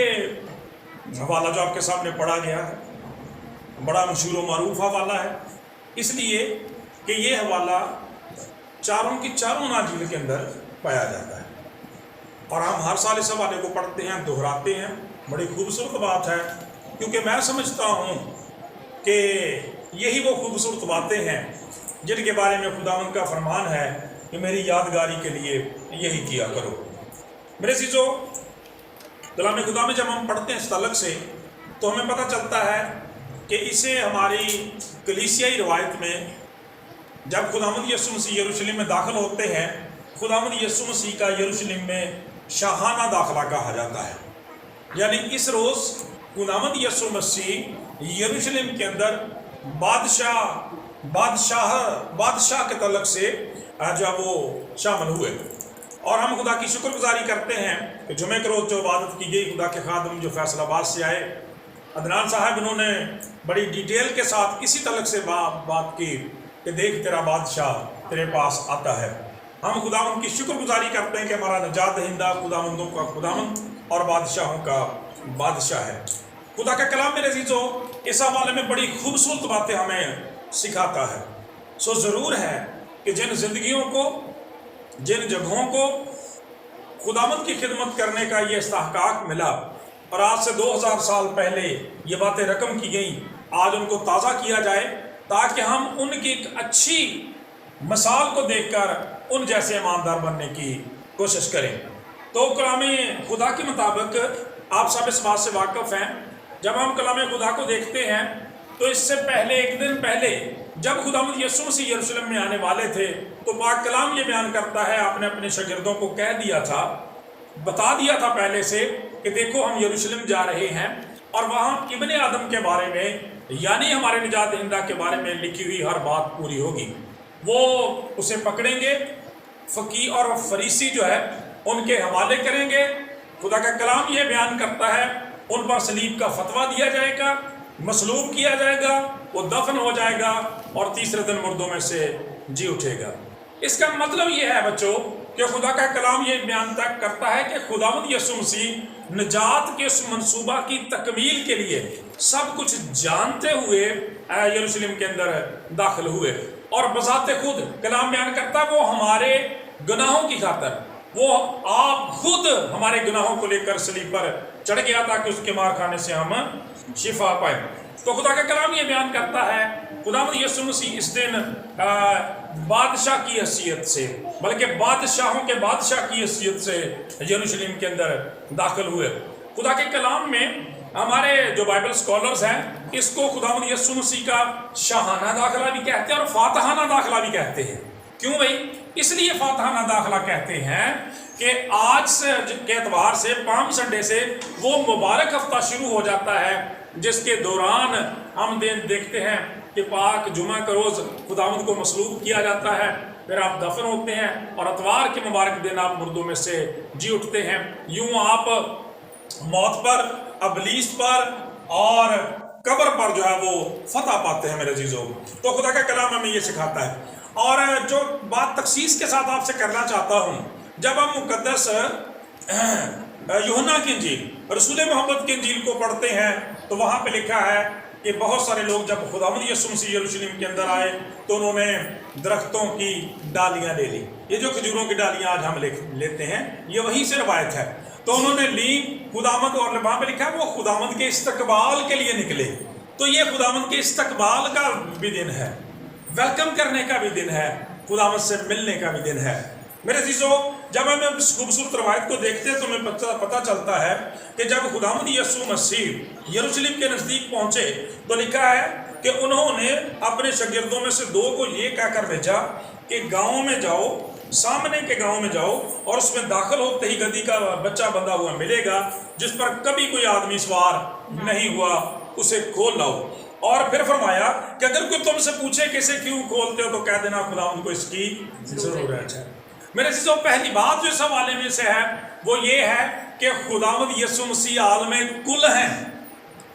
یہ حوالہ جو آپ کے سامنے پڑھا گیا ہے بڑا مشہور و معروف حوالہ ہے، اس لیے کہ یہ حوالہ چاروں کی چاروں اناجیل کے اندر پایا جاتا ہے، اور ہم ہر سال اس حوالے کو پڑھتے ہیں، دہراتے ہیں۔ بڑی خوبصورت بات ہے، کیونکہ میں سمجھتا ہوں کہ یہی وہ خوبصورت باتیں ہیں جن کے بارے میں خداوند کا فرمان ہے کہ میری یادگاری کے لیے یہی کیا کرو۔ میرے عزیزو، کلام خدا میں جب ہم پڑھتے ہیں اس تعلق سے تو ہمیں پتہ چلتا ہے کہ اسے ہماری کلیسیائی روایت میں جب خداوند یسوع مسیح یروشلم میں داخل ہوتے ہیں، خداوند یسوع مسیح کا یروشلم میں شاہانہ داخلہ کہا جاتا ہے، یعنی اس روز خداوند یسوع مسیح یروشلم کے اندر بادشاہ کے تعلق سے جب وہ شامل ہوئے، اور ہم خدا کی شکر گزاری کرتے ہیں کہ جمعہ کے روز جو عبادت کی گئی، خدا کے خادم جو فیصل آباد سے آئے عدنان صاحب، انہوں نے بڑی ڈیٹیل کے ساتھ اسی تعلق سے بات کی کہ دیکھ تیرا بادشاہ تیرے پاس آتا ہے۔ ہم خداوند کی شکر گزاری کرتے ہیں کہ ہمارا نجات دہندہ خداوندوں کا خداوند اور بادشاہوں کا بادشاہ ہے۔ خدا کا کلام میرے عزیزو اس حوالے میں بڑی خوبصورت باتیں ہمیں سکھاتا ہے۔ سو ضرور ہے کہ جن زندگیوں کو، جن جگہوں کو خداوند کی خدمت کرنے کا یہ استحقاق ملا، اور آج سے 2000 سال پہلے یہ باتیں رقم کی گئیں، آج ان کو تازہ کیا جائے تاکہ ہم ان کی ایک اچھی مثال کو دیکھ کر ان جیسے ایماندار بننے کی کوشش کریں۔ تو کلام خدا کے مطابق آپ سب اس بات سے واقف ہیں، جب ہم کلام خدا کو دیکھتے ہیں تو اس سے پہلے ایک دن پہلے جب خداوند یسوع مسیح یروشلم میں آنے والے تھے تو پاک کلام یہ بیان کرتا ہے، آپ نے اپنے شاگردوں کو کہہ دیا تھا، بتا دیا تھا پہلے سے کہ دیکھو ہم یروشلم جا رہے ہیں، اور وہاں ابن آدم کے بارے میں یعنی ہمارے نجات دہندہ کے بارے میں لکھی ہوئی ہر بات پوری ہوگی۔ وہ اسے پکڑیں گے، فقیہ اور فریسی جو ہے ان کے حوالے کریں گے، خدا کا کلام یہ بیان کرتا ہے ان پر صلیب کا فتویٰ دیا جائے گا، مصلوب کیا جائے گا، وہ دفن ہو جائے گا اور تیسرے دن مردوں میں سے جی اٹھے گا۔ اس کا مطلب یہ ہے بچوں کہ خدا کا کلام یہ بیان تک کرتا ہے کہ خداوند یسوع مسیح نجات کے اس منصوبہ کی تکمیل کے لیے سب کچھ جانتے ہوئے یروشلم کے اندر داخل ہوئے، اور بذات خود کلام بیان کرتا ہے وہ ہمارے گناہوں کی خاطر، وہ آپ خود ہمارے گناہوں کو لے کر صلیب پر چڑھ گیا تاکہ اس کے مار کھانے سے ہم شفا پائیں۔ تو خدا کا کلام یہ بیان کرتا ہے خداوند یسوع مسیح اس دن بادشاہ کی حیثیت سے، بلکہ بادشاہوں کے بادشاہ کی حیثیت سے یروشلم کے اندر داخل ہوئے۔ خدا کے کلام میں ہمارے جو بائبل سکولرز ہیں اس کو خداوند یسوع مسیح کا شاہانہ داخلہ بھی کہتے ہیں اور فاتحانہ داخلہ بھی کہتے ہیں۔ کیوں بھائی؟ اس لیے فاتحانہ داخلہ کہتے ہیں کہ آج سے کے اعتبار سے پام سنڈے سے وہ مبارک ہفتہ شروع ہو جاتا ہے جس کے دوران ہم دیکھتے ہیں کہ پاک جمعہ کا روز خداوند کو مصلوب کیا جاتا ہے، پھر آپ دفن ہوتے ہیں اور اتوار کے مبارک دن آپ مردوں میں سے جی اٹھتے ہیں۔ یوں آپ موت پر، ابلیس پر اور قبر پر جو ہے وہ فتح پاتے ہیں میرے عزیزو۔ تو خدا کا کلام ہمیں یہ سکھاتا ہے، اور جو بات تخصیص کے ساتھ آپ سے کرنا چاہتا ہوں، جب ہم مقدس یوحنا کی انجیل، رسول محمد کی انجیل کو پڑھتے ہیں تو وہاں پہ لکھا ہے کہ بہت سارے لوگ جب خداوند یسوع مسیح یروشلم کے اندر آئے تو انہوں نے درختوں کی ڈالیاں لے لی۔ یہ جو کھجوروں کی ڈالیاں آج ہم لیتے ہیں یہ وہیں سے روایت ہے، تو انہوں نے لی خداوند، اور وہاں پہ لکھا ہے وہ خداوند کے استقبال کے لیے نکلے۔ تو یہ خداوند کے استقبال کا بھی دن ہے، ویلکم کرنے کا بھی دن ہے، خداوند سے ملنے کا بھی دن ہے۔ میرے عزیزو، جب ہم اس خوبصورت روایت کو دیکھتے ہیں تو ہمیں پتہ چلتا ہے کہ جب خداوند یسوع مسیح یروشلم کے نزدیک پہنچے تو لکھا ہے کہ انہوں نے اپنے شاگردوں میں سے 2 کو یہ کہہ کر بھیجا کہ گاؤں میں جاؤ، سامنے کے گاؤں میں جاؤ، اور اس میں داخل ہوتے ہی گدھی کا بچہ بندھا ہوا ملے گا جس پر کبھی کوئی آدمی سوار نہیں ہوا، اسے کھول لاؤ۔ اور پھر فرمایا کہ اگر کوئی تم سے پوچھے کہ اسے کیوں کھولتے ہو تو کہہ دینا خداوند کو اس کی ضرورت ہے۔ میرے عزیزو، پہلی بات جو اس حوالے میں سے ہے وہ یہ ہے کہ خداوند یسوع مسیح عالم کل ہیں،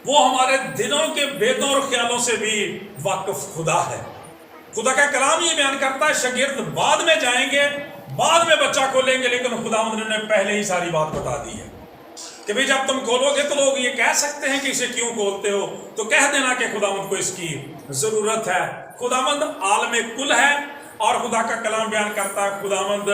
وہ ہمارے دلوں کے بیتوں اور خیالوں سے بھی واقف خدا ہے۔ خدا کا کلام یہ بیان کرتا ہے شاگرد بعد میں جائیں گے، بعد میں بچہ کھولیں گے، لیکن خداوند نے پہلے ہی ساری بات بتا دی ہے کہ بھئی جب تم کھولو گے تو لوگ یہ کہہ سکتے ہیں کہ اسے کیوں کھولتے ہو، تو کہہ دینا کہ خداوند کو اس کی ضرورت ہے۔ خداوند عالم کل ہے، اور خدا کا کلام بیان کرتا ہے خداوند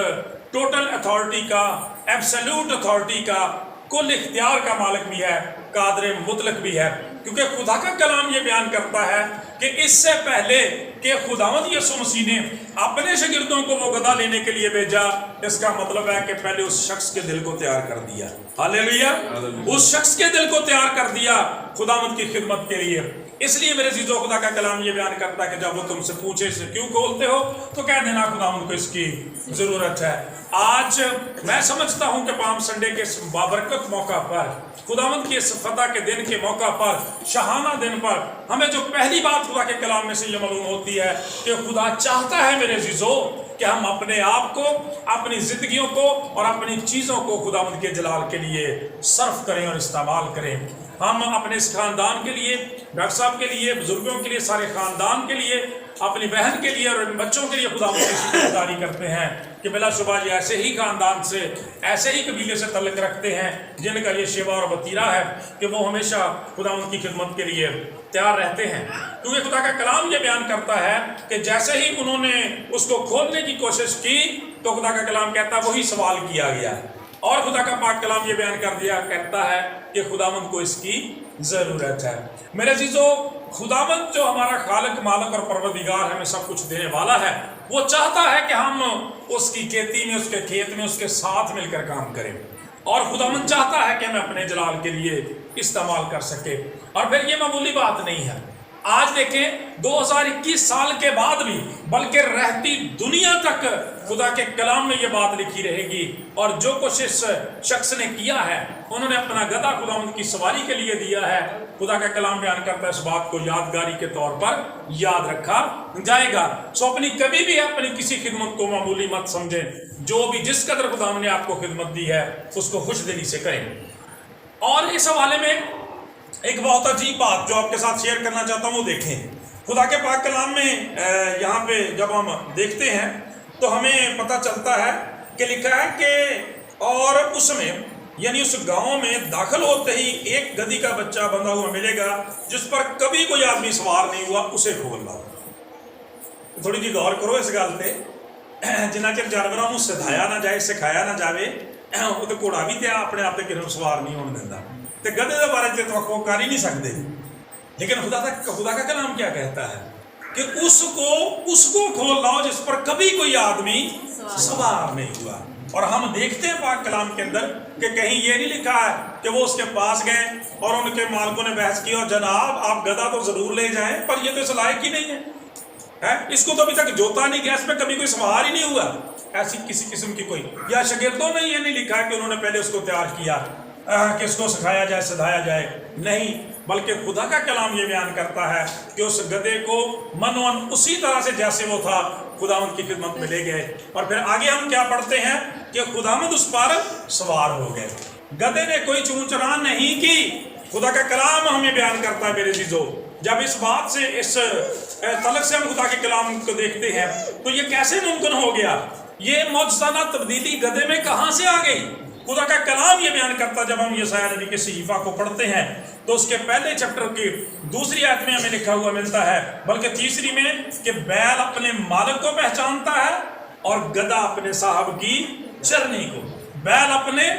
ٹوٹل اتھارٹی کا، ایبسلیوٹ اتھارٹی کا، کل اختیار کا مالک بھی ہے، قادر مطلق بھی ہے، کیونکہ خدا کا کلام یہ بیان کرتا ہے کہ اس سے پہلے کہ خداوند یسوع مسیح نے اپنے شاگردوں کو وہ گدھا لینے کے لیے بھیجا، اس کا مطلب ہے کہ پہلے اس شخص کے دل کو تیار کر دیا۔ ہاللیلویہ! اس شخص کے دل کو تیار کر دیا خداوند کی خدمت کے لیے۔ اس لیے میرے عزیزو، خدا کا کلام یہ بیان کرتا ہے کہ جب وہ تم سے پوچھے اسے کیوں کھولتے ہو تو کہہ دینا خداوند کو اس کی ضرورت ہے۔ آج میں سمجھتا ہوں کہ پام سنڈے کے اس بابرکت موقع پر، خداوند کی اس فتح کے دن کے موقع پر، شاہانہ دن پر، ہمیں جو پہلی بات خدا کے کلام میں سے یہ معلوم ہوتی ہے کہ خدا چاہتا ہے میرے عزیزو کہ ہم اپنے آپ کو، اپنی زندگیوں کو اور اپنی چیزوں کو خداوند کے جلال کے لیے صرف کریں اور استعمال کریں۔ ہم اپنے اس خاندان کے لیے، ڈاکٹر صاحب کے لیے، بزرگوں کے لیے، سارے خاندان کے لیے، اپنی بہن کے لیے اور ان بچوں کے لیے خداوند کی شکر گزاری کرتے ہیں کہ بلا شبہ یہ ایسے ہی خاندان سے، ایسے ہی قبیلے سے تعلق رکھتے ہیں جن کا یہ شیوا اور وتیرہ ہے کہ وہ ہمیشہ خداوند کی خدمت کے لیے تیار رہتے ہیں۔ کیونکہ خدا کا کلام یہ بیان کرتا ہے کہ جیسے ہی انہوں نے اس کو کھولنے کی کوشش کی تو خدا کا کلام کہتا ہے وہی سوال کیا گیا، اور خدا کا پاک کلام یہ بیان کر دیا کرتا ہے کہ خداوند کو اس کی ضرورت ہے۔ میرے عزیزو، خداوند جو ہمارا خالق، مالک اور پروردگار ہمیں سب کچھ دینے والا ہے، وہ چاہتا ہے کہ ہم اس کی کھیتی میں، اس کے کھیت میں اس کے ساتھ مل کر کام کریں، اور خداوند چاہتا ہے کہ ہمیں اپنے جلال کے لیے استعمال کر سکے۔ اور پھر یہ معمولی بات نہیں ہے۔ آج دیکھیں 2021 سال کے بعد بھی، بلکہ رہتی دنیا تک خدا کے کلام میں یہ بات لکھی رہے گی، اور جو کچھ اس شخص نے کیا ہے، انہوں نے اپنا گدھا خداوند کی سواری کے لیے دیا ہے۔ خدا کا کلام بیان کرتا ہے اس بات کو یادگاری کے طور پر یاد رکھا جائے گا۔ سو اپنی کبھی بھی اپنی کسی خدمت کو معمولی مت سمجھیں، جو بھی جس قدر خداوند نے آپ کو خدمت دی ہے اس کو خوش دلی سے کریں۔ اور اس حوالے میں ایک بہت عجیب بات جو آپ کے ساتھ شیئر کرنا چاہتا ہوں وہ دیکھیں۔ خدا کے پاک کلام میں یہاں پہ جب ہم دیکھتے ہیں تو ہمیں پتہ چلتا ہے کہ لکھا ہے کہ اور اس میں، یعنی اس گاؤں میں داخل ہوتے ہی ایک گدھی کا بچہ بندھا ہوا ملے گا جس پر کبھی کوئی آدمی سوار نہیں ہوا، اسے کھول لاؤ۔ تھوڑی جی غور کرو اس گل پہ، جنہ چر جانوراں نوں سدھایا نہ جائے، سکھایا نہ جاوے، وہ تو گھوڑا بھی تے اپنے آپ تے کسی نوں سوار نہیں ہونے دیندا، تے گدھے دے بارے تے توقع کر ہی نہیں سکتے۔ لیکن خدا کا کلام کیا کہتا ہے کہ اس کو کھول لاؤ جس پر کبھی کوئی آدمی سوار نہیں ہوا۔ اور ہم دیکھتے ہیں پاک کلام کے اندر کہ کہیں یہ نہیں لکھا ہے کہ وہ اس کے پاس گئے اور ان کے مالکوں نے بحث کی اور جناب آپ گدھا تو ضرور لے جائیں پر یہ تو اس لائق ہی نہیں ہے، اس کو تو ابھی تک جوتا نہیں گیا، اس پہ کبھی کوئی سوار ہی نہیں ہوا۔ ایسی کسی قسم کی کوئی، یا شاگردوں میں یہ نہیں لکھا ہے کہ انہوں نے پہلے اس کو تیار کیا کہ اس کو سکھایا جائے، سدھایا جائے، نہیں، بلکہ خدا کا کلام یہ بیان کرتا ہے کہ اس گدھے کو منوان اسی طرح سے جیسے وہ تھا خداوند کی خدمت میں لے گئے۔ اور پھر آگے ہم کیا پڑھتے ہیں کہ خداوند اس پر سوار ہو گئے، گدھے نے کوئی چون چران نہیں کی۔ خدا کا کلام ہمیں بیان کرتا ہے میرے عزیزو، جب اس بات سے، اس تعلق سے ہم خدا کے کلام کو دیکھتے ہیں تو یہ کیسے ممکن ہو گیا؟ یہ معجزانہ تبدیلی گدھے میں کہاں سے آ گئی؟ خدا کا کلام یہ بیان کرتا، جب ہم یسایہ نبی کے صحیفہ کو پڑھتے ہیں تو اس کے پہلے چیپٹر کی دوسری آیت میں ہمیں لکھا ہوا ملتا ہے، بلکہ تیسری میں، کہ بیل اپنے مالک کو پہچانتا ہے اور گدھا اپنے صاحب کی چرنی کو۔ بیل اپنے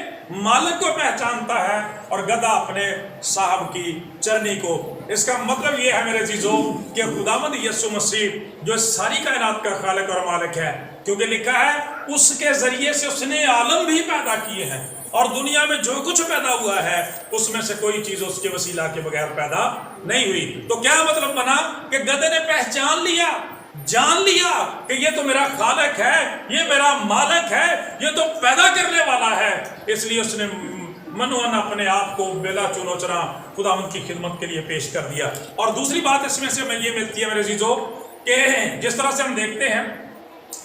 مالک کو پہچانتا ہے اور گدھا اپنے صاحب کی چرنی کو۔ اس کا مطلب یہ ہے میرے عزیزو کہ خداوند یسوع مسیح جو ساری کائنات کا خالق اور مالک ہے، کیونکہ لکھا ہے اس کے ذریعے سے اس نے عالم بھی پیدا کیے ہیں، اور دنیا میں جو کچھ پیدا ہوا ہے اس میں سے کوئی چیز اس کے وسیلہ کے بغیر پیدا نہیں ہوئی۔ تو کیا مطلب بنا کہ گدھے نے پہچان لیا، جان لیا کہ یہ تو میرا خالق ہے، یہ میرا مالک ہے، یہ تو پیدا کرنے والا ہے، اس لیے اس نے منوان اپنے آپ کو بلا چون و چرا خداوند کی خدمت کے لیے پیش کر دیا۔ اور دوسری بات اس میں سے ہمیں یہ ملتی ہے میرے عزیزو کہ جس طرح سے ہم دیکھتے ہیں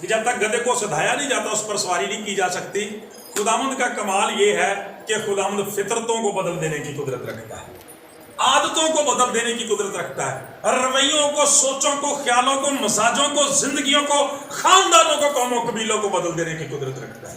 کہ جب تک گدھے کو سدھایا نہیں جاتا اس پر سواری نہیں کی جا سکتی۔ خداوند کا کمال یہ ہے کہ خداوند فطرتوں کو بدل دینے کی قدرت رکھتا ہے، عادتوں کو بدل دینے کی قدرت رکھتا ہے، رویوں کو، سوچوں کو، خیالوں کو، مزاجوں کو، زندگیوں کو، خاندانوں کو، قوموں قبیلوں کو بدل دینے کی قدرت رکھتا ہے۔